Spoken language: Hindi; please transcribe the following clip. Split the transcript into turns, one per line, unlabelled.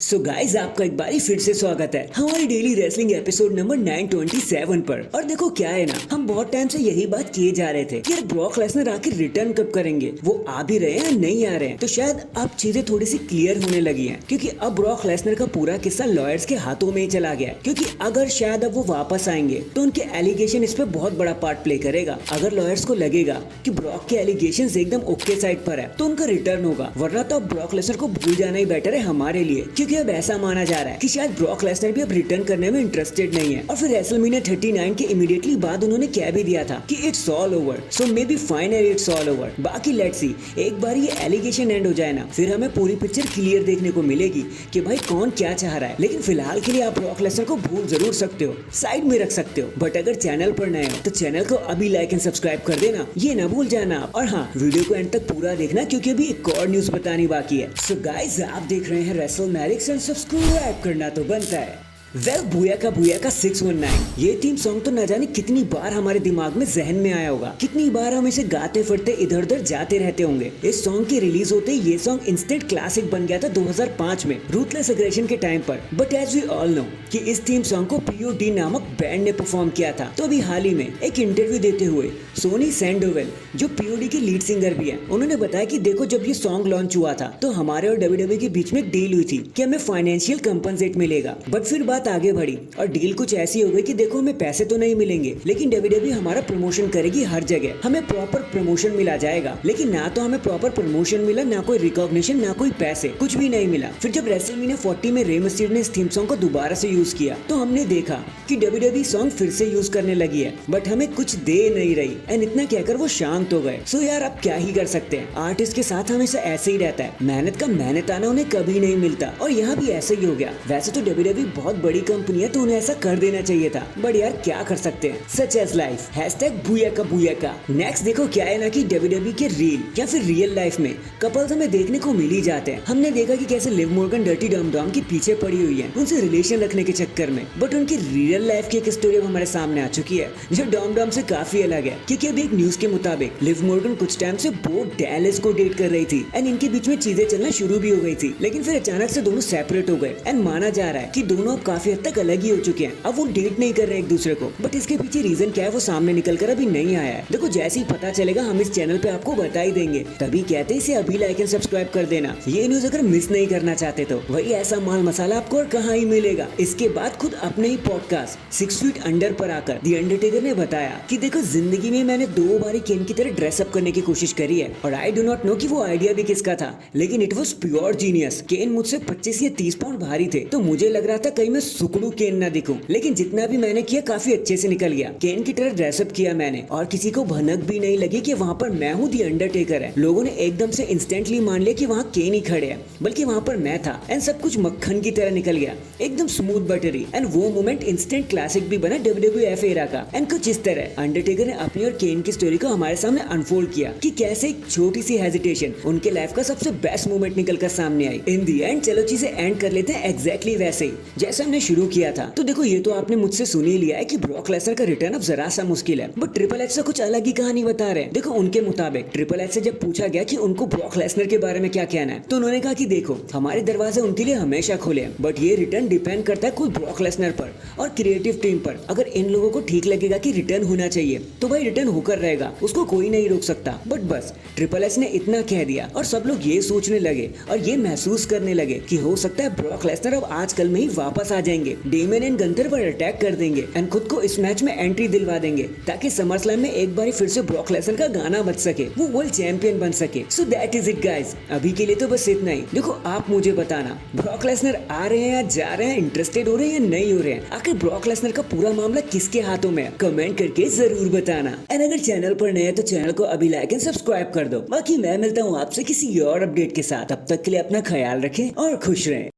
सो गाइज आपका एक बारी फिर से स्वागत है हमारी डेली रेसलिंग एपिसोड नंबर 927 पर। और देखो क्या है ना, हम बहुत टाइम से यही बात किए जा रहे थे कि यार ब्रॉक लेसनर आखिर रिटर्न कब करेंगे, वो आ भी रहे हैं या नहीं आ रहे हैं। तो शायद अब चीजें थोड़ी सी क्लियर होने लगी हैं, क्योंकि अब ब्रॉक लेसनर का पूरा किस्सा लॉयर्स के हाथों में ही चला गया है। क्योंकि अगर शायद अब वो वापस आएंगे तो उनके एलिगेशन इस पे बहुत बड़ा पार्ट प्ले करेगा। अगर लॉयर्स को लगेगा कि ब्रॉक के एलिगेशन एकदम ओके साइड पर है तो उनका रिटर्न होगा, वरना तो अब ब्रॉक लेसनर को भूल जाना ही बेटर है हमारे लिए। क्योंकि अब ऐसा माना जा रहा है कि शायद ब्रॉक लेसनर भी अब रिटर्न करने में इंटरेस्टेड नहीं है। और फिर रेसलमेनिया 39 के इमीडिएटली बाद उन्होंने कह भी दिया था कि it's all over, so may be finally it's all over. बाकी लेट्स सी, एक बार ये एलिगेशन एंड हो जाए ना, फिर हमें पूरी पिक्चर क्लियर देखने को मिलेगी कि भाई कौन क्या चाह रहा है। लेकिन फिलहाल के लिए आप ब्रॉक लेसनर को भूल जरूर सकते हो, साइड में रख सकते हो, बट अगर चैनल पर नए हो तो चैनल को अभी लाइक एंड सब्सक्राइब कर देना, ये ना भूल जाना। और हाँ, वीडियो को एंड तक पूरा देखना क्योंकि अभी एक और न्यूज बतानी बाकी है। सो गाइस, आप देख रहे हैं रेसलमैनिक्स एंड सब्सक्राइब करना तो बनता है। वेल, बुया का 619 ये थीम सॉन्ग तो न जाने कितनी बार हमारे दिमाग में जहन में आया होगा, कितनी बार हम इसे गाते फिरते इधर उधर जाते रहते होंगे। इस सॉन्ग के रिलीज होते ही ये सॉन्ग इंस्टेंट क्लासिक बन गया था 2005 में रूथलेस एग्रेशन के टाइम पर। But as we all know कि इस थीम सॉन्ग को POD नामक बैंड ने परफॉर्म किया था। तो अभी हाल ही में एक इंटरव्यू देते हुए सोनी सैंडोवेल, जो POD के लीड सिंगर भी है, उन्होंने बताया कि देखो, जब ये सॉन्ग लॉन्च हुआ था तो हमारे और WWE के बीच में एक डील हुई थी कि हमें फाइनेंशियल कंपनसेट मिलेगा। बट फिर बात आगे बढ़ी और डील कुछ ऐसी हो गई कि देखो, हमें पैसे तो नहीं मिलेंगे लेकिन WWE हमारा प्रमोशन करेगी हर जगह, हमें प्रॉपर प्रमोशन मिला जाएगा। लेकिन ना तो हमें प्रॉपर प्रमोशन मिला, ना कोई रिकॉग्निशन, ना कोई पैसे, कुछ भी नहीं मिला। फिर जब रेसलमेनिया 40 में रे मिस्टीरियो ने इस थीम सॉन्ग को दोबारा से यूज किया तो हमने देखा कि WWE सॉन्ग फिर से यूज करने लगी है, बट हमें कुछ दे नहीं रही। एंड इतना कहकर वो शांत हो गए। सो यार, अब क्या ही कर सकते हैं, आर्टिस्ट के साथ हमेशा ऐसे ही रहता है, मेहनत का मेहनत आना उन्हें कभी नहीं मिलता। और यहाँ भी ऐसे ही हो गया। वैसे तो WWE बहुत बड़ी कंपनी है तो उन्हें ऐसा कर देना चाहिए था, बट यार क्या कर सकते हैं, सच एज लाइफ। बुया का। नेक्स्ट देखो क्या है ना कि WWE के रील या फिर रियल लाइफ में कपल्स हमें देखने को मिल ही जाते हैं। हमने देखा कि कैसे Liv Morgan Dirty Dom Dom के पीछे पड़ी हुई है उनसे रिलेशन रखने के चक्कर में, बट उनकी रियल लाइफ की एक स्टोरी हमारे सामने आ चुकी है जो डॉम डॉम से काफी अलग है। क्योंकि अभी एक न्यूज के मुताबिक लिव मॉर्गन कुछ टाइम से बो डैलिस को डेट कर रही थी एंड इनके बीच में चीजें चलना शुरू भी हो गई थी। लेकिन फिर अचानक से दोनों सेपरेट हो गए एंड माना जा रहा है कि दोनों अब काफी हद तक अलग ही हो चुके हैं। अब वो डेट नहीं कर रहे एक दूसरे को, बट इसके पीछे रीजन क्या है वो सामने निकल कर अभी नहीं आया है। देखो, जैसे ही पता चलेगा हम इस चैनल पे आपको बता ही देंगे। तभी कहते हैं इसे अभी लाइक एंड सब्सक्राइब कर देना, ये न्यूज अगर मिस नहीं करना चाहते तो। वही ऐसा माल मसाला आपको और कहाँ ही मिलेगा। इसके बाद खुद अपने ही पॉडकास्ट 6 फीट अंडर पर आकर दी अंडरटेकर ने बताया कि देखो, जिंदगी में मैंने 2 बार केन की तरह ड्रेसअप करने की कोशिश करी है और आई डू नॉट नो कि वो आइडिया भी किसका था, लेकिन इट वॉज प्योर जीनियस। केन मुझसे 25 या 30 पाउंड भारी थे तो मुझे लग रहा था कहीं मैं सुकड़ू केन ना दिखूं, लेकिन जितना भी मैंने किया काफी अच्छे से निकल गया। केन की तरह ड्रेसअप किया मैंने और किसी को भनक भी नहीं लगी कि वहाँ पर मैं हूँ दी अंडरटेकर है। लोगों ने एकदम से इंस्टेंटली मान लिया कि वहाँ केन ही खड़े हैं, बल्कि वहाँ पर मैं था। एंड सब कुछ मक्खन की तरह निकल गया, एकदम स्मूथ बटरी। एंड वो मोमेंट इंस्टेंट क्लासिक भी बना WWF एरा का। एंड कुछ इस तरह अंडरटेकर ने अपनी और केन की स्टोरी को हमारे सामने अनफोल्ड किया कि कैसे एक छोटी सी हेजिटेशन उनके लाइफ का सबसे बेस्ट मोमेंट निकल कर सामने आई। इन दी एंड चलो चीजें एंड कर लेते हैं एग्जैक्टली वैसे ही जैसे हमने शुरू किया था। तो देखो, ये तो आपने मुझसे सुन ही लिया है कि ब्रॉक लेसनर का रिटर्न अब जरा सा मुश्किल है, बट ट्रिपल एच से कुछ अलग ही कहानी बता रहे हैं। देखो, उनके मुताबिक ट्रिपल एच से जब पूछा गया कि उनको ब्रॉक लेसनर के बारे में क्या कहना है तो उन्होंने कहा कि देखो, हमारे दरवाजे उनके लिए हमेशा खुले हैं, बट ये रिटर्न डिपेंड करता है खुद ब्रॉक लेसनर पर और क्रिएटिव टीम पर। अगर इन लोगों को ठीक लगेगा कि रिटर्न होना चाहिए तो भाई रिटर्न होकर रहेगा, उसको कोई नहीं रोक सकता। बट बस ट्रिपल एच ने इतना कह दिया और सब लोग ये सोचने लगे और ये महसूस करने लगे कि हो सकता है ब्रॉक लेसनर अब आजकल में ही वापस आ जाएंगे, डेमन एंड गंथर पर अटैक कर देंगे एंड खुद को इस मैच में एंट्री दिलवा देंगे ताकि समरस्लैम में एक बार फिर से ब्रॉक लेसनर का गाना बज सके, वो वर्ल्ड चैंपियन बन सके। So that is it guys, अभी के लिए तो बस इतना ही। देखो, आप मुझे बताना, ब्रॉक लेसनर आ रहे हैं या जा रहे हैं, इंटरेस्टेड हो रहे हैं या नहीं हो रहे हैं, आखिर ब्रॉक लेसनर का पूरा मामला किसके हाथों में है, कमेंट करके जरूर बताना। एंड अगर चैनल पर नए हैं तो चैनल को अभी लाइक एंड सब्सक्राइब कर दो। बाकी मैं मिलता हूँ आपसे किसी और अपडेट के साथ, तब तक के लिए अपना ख्याल रखें और खुश रहें।